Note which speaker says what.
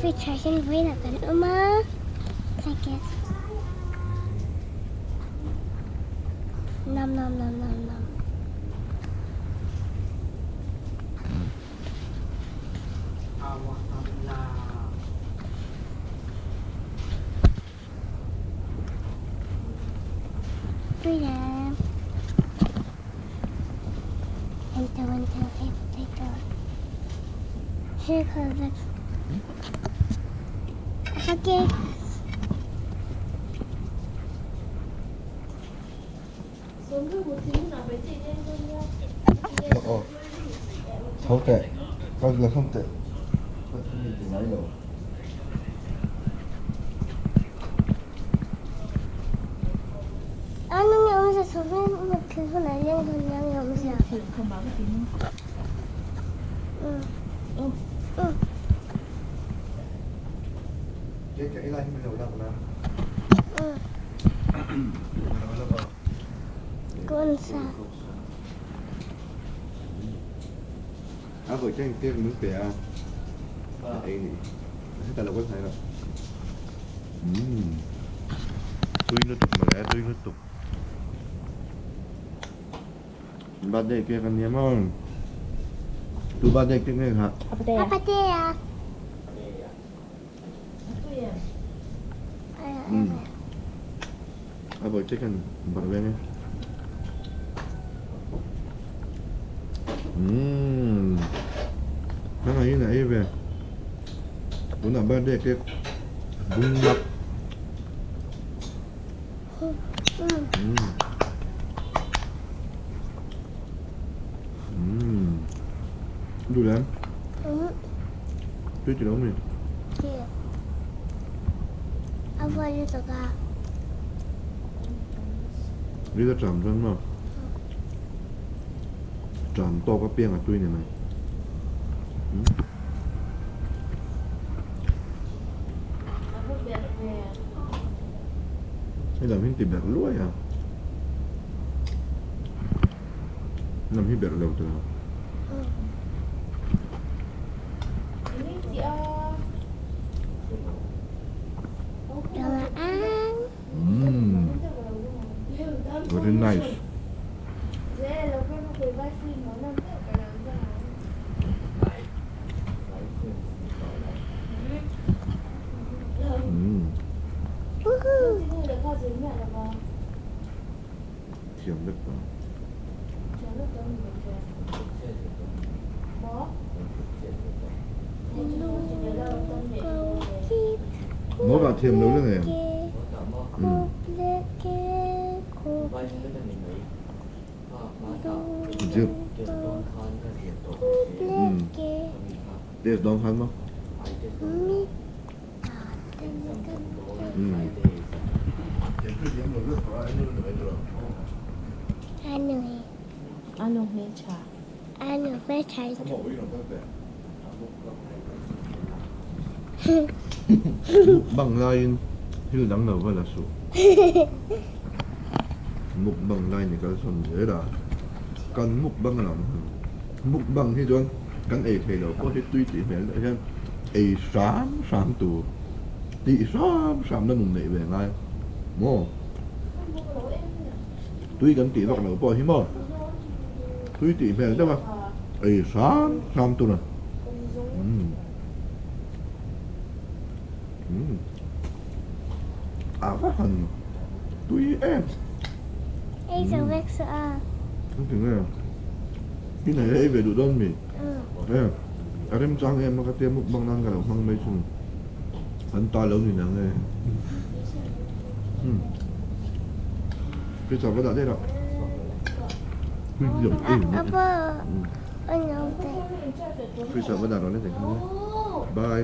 Speaker 1: Phi trái chân với là cái nữa mà. Thay kia. Năm. Tuy là enter potato. Here comes okay.
Speaker 2: Không tệ, con là không tệ. Con nhìn từ nãy rồi.
Speaker 1: Anh nhớ ra số bên một thứ con này lên con nhớ ra.
Speaker 3: Không báo cái tiếng.
Speaker 2: Cái này mình đầu đọc nào.
Speaker 1: Con sao?
Speaker 2: Vợ tranh kia muốn kể à? Đây nè, ta là có thấy rồi. Tươi nó tục mà lẽ tươi nó tục. Ba đây kia kan niya mo. Tu ba đây kia ngay hả?
Speaker 1: Apa dia?
Speaker 2: Vợ tranh kan barbe nghe. Cái này này về. Bữa nào ba đây kia bung ngập. Đủ lắm. Tuyết đâu mình?
Speaker 1: Kia. Apa dia tu kah?
Speaker 2: Đi ra trạm chân mà. Trạm to có pieng à tui này này. Hay làm hình tìm bẹt lúa à? Làm hình bẹt lâu từ nào?
Speaker 1: Jangan ăn.
Speaker 2: Very nice. Thiểm đất vào. Nó vào thiểm nấu nữa này. Chưa. Để đón hắn không?
Speaker 3: Ano mê trà.
Speaker 1: Ano mê trà.
Speaker 2: Bằng lain hil lang na wala so. Mukbang lain ni kalson era. Kan mukbang lang. Mukbang hi don kan ai thei lo ko hi tui ti mel hen. Ai sam tu. Ti sam na mung nei ve ngai. Mo. Tui kan ti vak lo po hi mo. Tui ti mel da ba. Ai sam tu na. Abahan. Tui em.
Speaker 1: Ai sao vét sợ?
Speaker 2: Khôngถึงอ่ะที่ไหนไอ้เวดูด้นมีอะไรมันจังเอ็มมันก็เตรียมมุกบางนั่งกันหรอกมั่งไม่ชุ่มอันตายแล้วนี่นังเลยพี่สาวก็ได้หรอกหยกเอง
Speaker 1: Apa? Ano te?
Speaker 2: พี่สาวก็ได้หรอกเล่นแต่เขาบาย